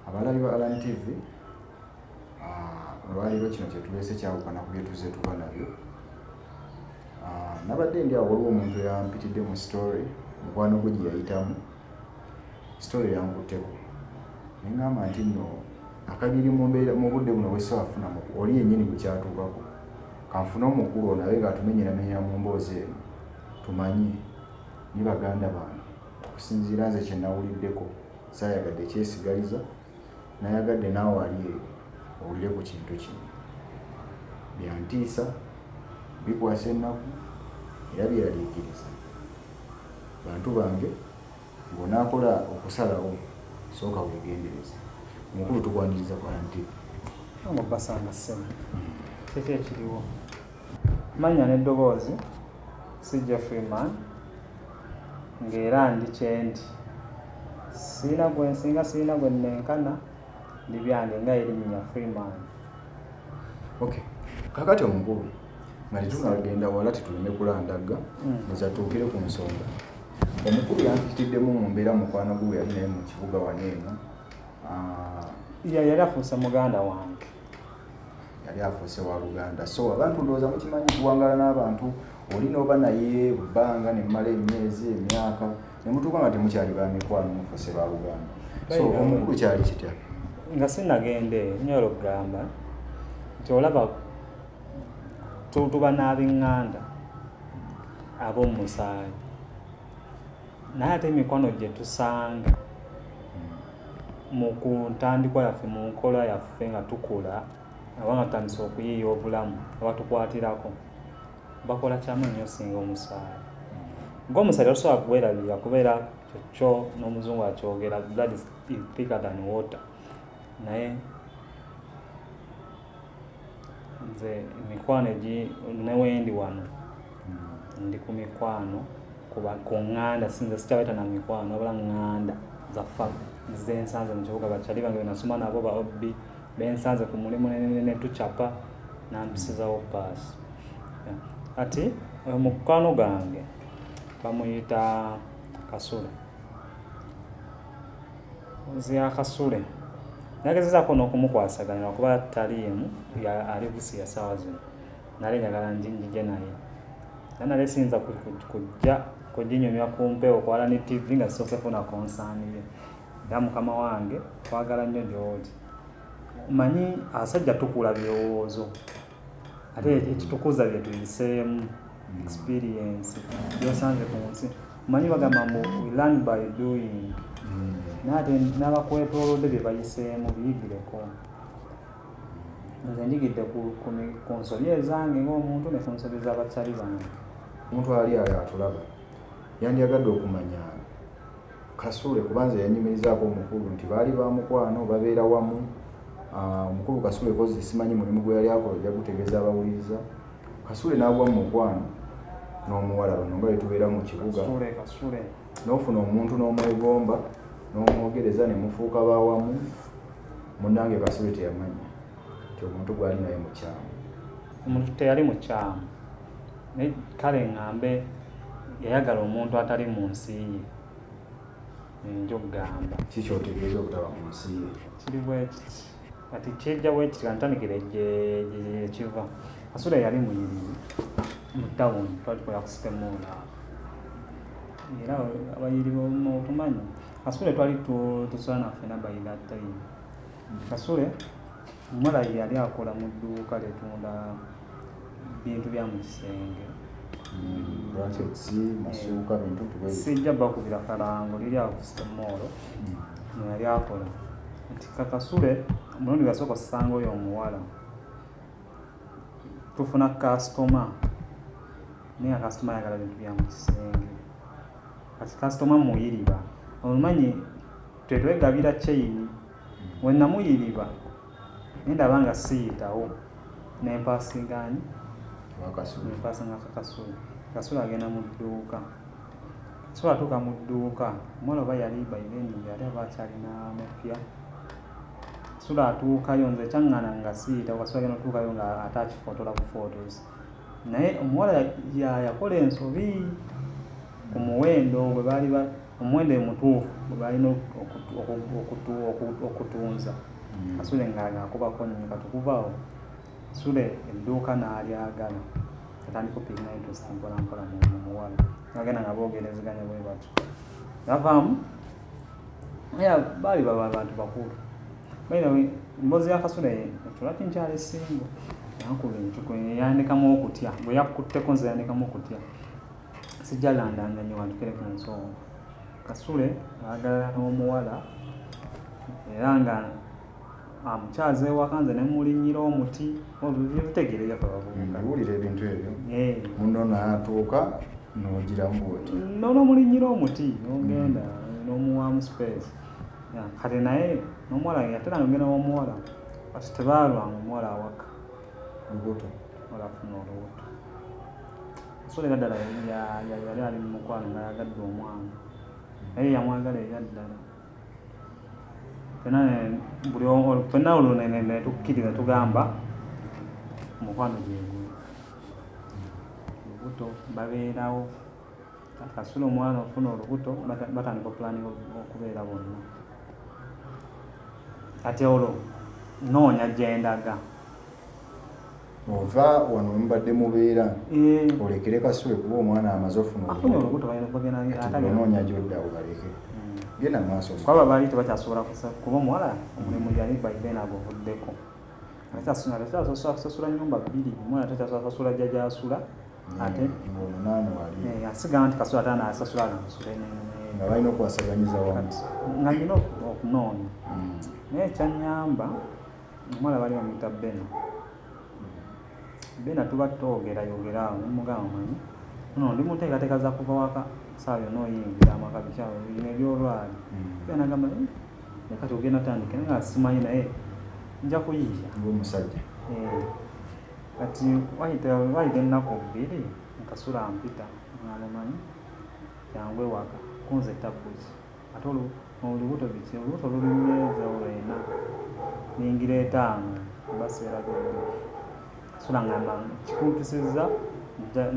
Abalabi ba Alan TV olwaleero kino kyetuleese kyawukana ku bye tuzze tuba nabyo. Nabadde ndi awo waliwo omuntu yampitidde mu story mukwano gwe gye yayitamu story yankutteko neŋŋamba nti nno akagiri mu budde buno bwesse wafunamu oli yennyini gwe kyatuukako kanfune omukulu ono abe ng'atumenyeramenyera mu mboozi eno tumanye ni baganda bange okusinziira nze kye nawuliddeko saayagadde ekyesigaliza nayagadde naawe ali owulire ku kintu kino byantiisa bikwasa ennaku era byeraliikiriza bantu bange bw'onaakola okusalawo sooka weegendereza omukulu tukwaniriza ku Alan TV ngo basanga ssemu kiki ekiriwo manya n'eddoboozi Sijja Freeman ng'era ndi kyendi siina gwe nsinga siina gwe nnenkana ndi byange nga erinnya Freeman. Okay, kakati omukulu nga tetunagenda wala tetuleme kulandagga nezatuukire ku nsonga. Omukulu yampitiddemu mu mbeera mukwano gwe yali naye mu kibuga wano eno yali afuuse muganda wange, yali afuuse wa Luganda. So abantu ndowooza mukimanyi tuwangala n'abantu oli n'oba naye bbanga ne mmala emyezi emyaka ne mutuuka nga temukyali ba mikwano mufuuse ba Luganda. So omukulu kyali kitya? Nga sinagende nnyolo kugamba nti olaba tuba n'ab'eŋŋanda ab'omusaayi naye ate emikwano gye tusanga mu kuntandikwa yaffe mu nkola yaffe nga tukula abanga tutandise okuyiiya obulamu abatukwatirako bakola kyamu nnyo singa omusaayi ng'omusaayi tosobola kuwerabira kubeera kyo n'omuzungu akyogera blood is thicker than water. Naye nze emikwano newendi wano ndi ku mikwano ku ŋŋanda sinze sikyabaita na mikwano wabula ŋŋanda zaffa zensanze mu kibuga bakyali bange benasoma nabo baobbi bensanze ku mulimu ne tucapa nampisizawo paasi. Ati mukwano gange bamuyita Kasule. Nzia Kasule nagezezaako n'okumukwasaganya kuba taliimu ali Busia ssaawa zino nale njagala njije naye nale siyinza kujja kuginyumya ku mpewo ku Alan TV nga sisoose funa konsaani ye era mukama wange twagala nnyo gy'oli manyi asajja tukula birowoozo ate ekitukuza bye tuyiseemu experience byosanze ku nsi manyi bagamba mu we learn by doing nate n'abakwetoolodde bye bayiseemu biyigireko. Nze njigidde ku nsobi ezange ng'omuntu ne ku nsobi z'abakyali bange. Omuntu ali atulaba yandyagadde okumanya Kasule kubanza yanyumirizaako omukulu nti baali ba mukwano babeera wamu. Omukulu Kasule kozi simanyi mulimu gwe yali akola ojja gutegeeza abawuliriza. Kasule n'agwa mu mukwano n'omuwala bano nga betubeera mu kibuga Kasule n'ofuna omuntu n'omwegomba n'omwogereza ne mufuuka bawamu. Munnange Kasule teyamanya nti omuntu gwali naye mukyamu. Omuntu teyali mukyamu naye kale ŋŋambe yayagala omuntu atali mu nsi ye njo kugamba kikyotegeeza obutaba mu nsi ye kiri bwekiti kati kyejja bwekiti kantandikire gye kiva. Kasule yali muyirivu mu tawuni twatukola ku Sitemoola era abayirivu otumanyi Kasule twali tusula naffena by that time. Kasule omuwala yali akola mu dduuka litunda bintu bya mu kisenge masuuka bintu sijja bakubira kalango liri awo ku Sitemoola no yali akola nti Kasule omulundi gasooka osanga oyo omuwala tufuna kasitoma naye kasitoma ayagala bintu bya mu kisenge kati kasitoma muyiriba omanyi twetwegabira kyeyini we namuyiriba naye ndaba nga siyitawo nempasingaani nempasinga Kasule. Kasule agenda mu dduuka Kasule atuuka mu dduuka omuwala oba yali bayibendi yali aba akyalina mupya. Kasule atuukayo nze kyaŋŋana nga siyitawo Kasule agenda otuukayo nga ate akifotola ku photos naye omuwala yakola ensobi ku muwendo omuwendo bwe baali omuwendo mutuufu bwe balina okutunza Kasule ng'akubako nnyo katukuvaawo Kasule edduuka n'alyagala atandika opiringa interest mpola mpola mu muwala bagenda nga boogerezeganya bwe batyo bavaamu baali baba abantu bakulu emboozi ya Kasule tulati nkyali singo yankuba encuku yandikamu okutya bwe yakutteko nze yandikamu okutya sijja landanga nnyo watukere ku nsonga Kasule ayagala n'omuwala era nga amukyaza ewaka nze ne mulinnyira omuti bitegeere yafa bavubuka wulira ebintu ebyo muno n'atuuka n'ogiramu bwoti n'omulinnyira omuti n'ogenda n'omuwaamu space kati naye n'omuwala yateranga ogenda w'omuwala kati tebaalwanga omuwala awaka lubuto olafuna olubuto Kasule gaddala yali ali mu mukwano ng'ayagadde omwana naye yamwagala eyaddala ffenna olwo ne tukkiriza tugamba omukwano gyeguyo olubuto babeerawo Kasule omwana ofuna olubuto batandika opulaninga okubeera bonna ate olwo noonya gyendaga ova wano mubadde mubeera olekere Kasule kuba omwana amaze ofuna olubuto noonya gyoddawo baleke genda maaso kwaba baali tebakyasobola kuba omuwala omulimu yali baibena aguvuddeko atasasula nnyumba bbiri omwana takyasasula jja gyasula ate asiga nti Kasule ate naasasula namusula nga balina okwasaganyiza wamu nga nina okunoonya naye ekyanyamba omuwala bali bamuyita Bena tuba twogerayogerawo nemugamba manyi no ndi muteekateeka za kuva waka saa yonna oyingira amaka bikyawo bino ebyolwali Bena agamba kati ogenda tandike naye nga simanyi naye nja kuyiiya ng'omusajja kati wayita ennaku bbiri Kasule ampita ngamumanyi yangu ewaka kunze tabbuzi ate olubuto biki olubuto luli myezi olw'ena ningira etaano baseera byobbi Kasule ngamba kikuntusizza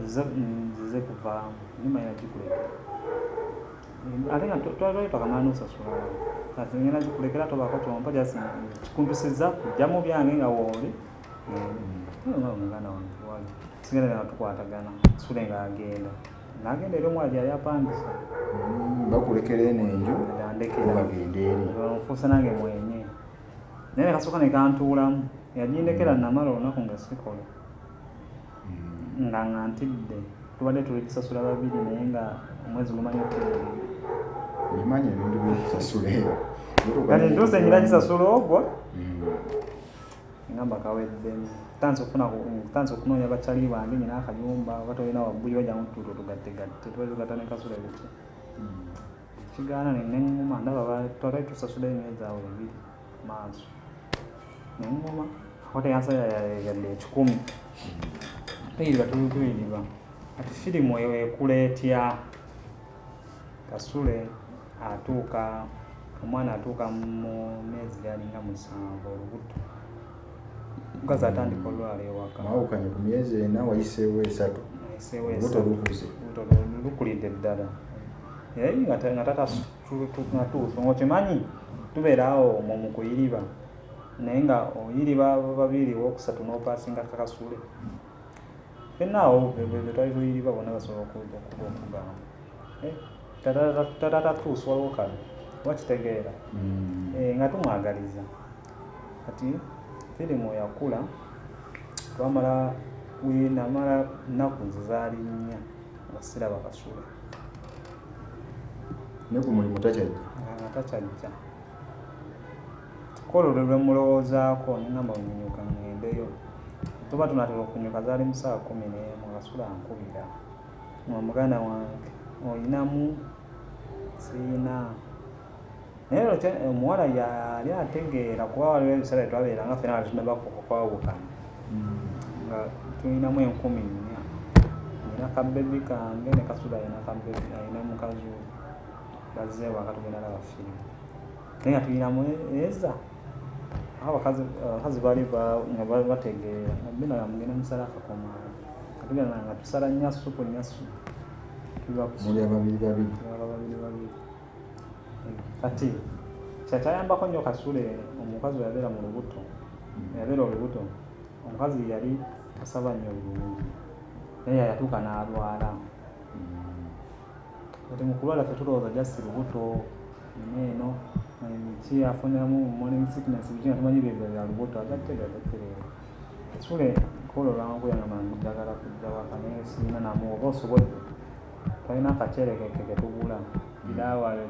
nzize kuvaamu nimanya kikulekera ate nga twakamala n'osasula kati ngenda kikulekera tobaako kyompa jasi kikuntusizza kujjamu byange nga wooli muganda wange wali sigenda nga tukwatagana Kasule ng'agenda eri omwala gyali apangisa bakulekera eno enju bagenda eri nfuusa nange mwenye naye ne kasooka ne kantuulamu yagindekera namala olunaku nga sikola nga ntidde tubadde tuli kusasula babiri naye nga omwezi gumanyi okutegeera nimanya ebintu byokusasula kati ntuuse nyira kisasula ogwo ngamba kaweddemu tanze okunoonya bakyali bange nyina akayumba oba tolina wabbuli bajjamu tuto tugattegatte tubaligata ne Kasule biki kigaana neŋŋuma ndaba twali tusasula emyezi awo ebiri maaso neŋŋuma akote yansa yadde 10 tuyiriba kati firimu ekula etya Kasule atuuka omwana atuuka mu myezi galinga 7 olubuto mukazi atandika olwala ewaka mwawukanye ku myezi ena wayiseewo 3 olubuto lukuze lukulidde ddala naye nga tatatuuse okimanyi tubeera awo mu kuyiriba naye nga oyiriba babiri wokusatu n'opaasinga Kasule ffenna awo betwali tuyiriba bonna basobola okuba okugamba tatatuuse waliwo kale wakitegeera nga tumwagaliza kati firimu yakula twamala namala nnaku zizaali 4 nga siraba Kasule ne ku mulimu takyajja nga takyajja kolo lwemulowoozaako nengamba onyunyuka ngendeyo tuba tunatera okunyuka zaali mu saa 11 Kasule ankubira muganda wange oyinamu siina naye omuwala yali ategeera kuba waliwo ebiseera twabeeranga ffena nga tunabakwawukana nga tulinamu 10,000 nina kabebi kange ne Kasule alina mukazi bazze waka tugenda laba firimu naye nga tulinamu eza abakazi baali nga bategeera bina mugenda musala akakomaala katugenda nga tusala nnyasu muli ababiri kati kyayambako nnyo Kasule omukazi yabeera mu lubuto yabeera olubuto omukazi yali tasaba nnyo bulungi naye yatuuka n'alwala kati mu kulwala ffe tulowooza jasi lubuto eno ki afuniramu morning sickness bikina tumanyi byezo bya lubuto agatereera Kasule kolo lwankuyangamba njagala kujja waka naye sirina namu oba osobodde talina akaceere ke tugula iraawayo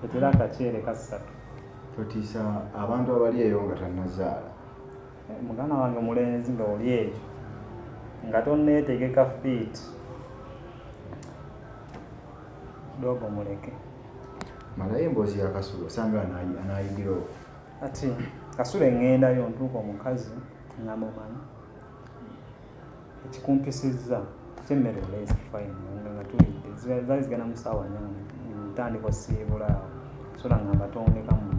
etera akaceere kasatu totiisa abantu abali eyo nga tannazaala muganda wange mulenzi nga oli ekyo nga tonneetegeka fiiti dogo muleke malayo emboozi ya Kasule osanga anaayigirawo ati Kasule ŋŋendayo ntuuka omukazi nga mumanyi ekikumpisizza kyemmere oleezi fine nga tuyidde zaali zigenda mu ssaawa 4 ntandika osiibula awo sola ngamba tondeka mu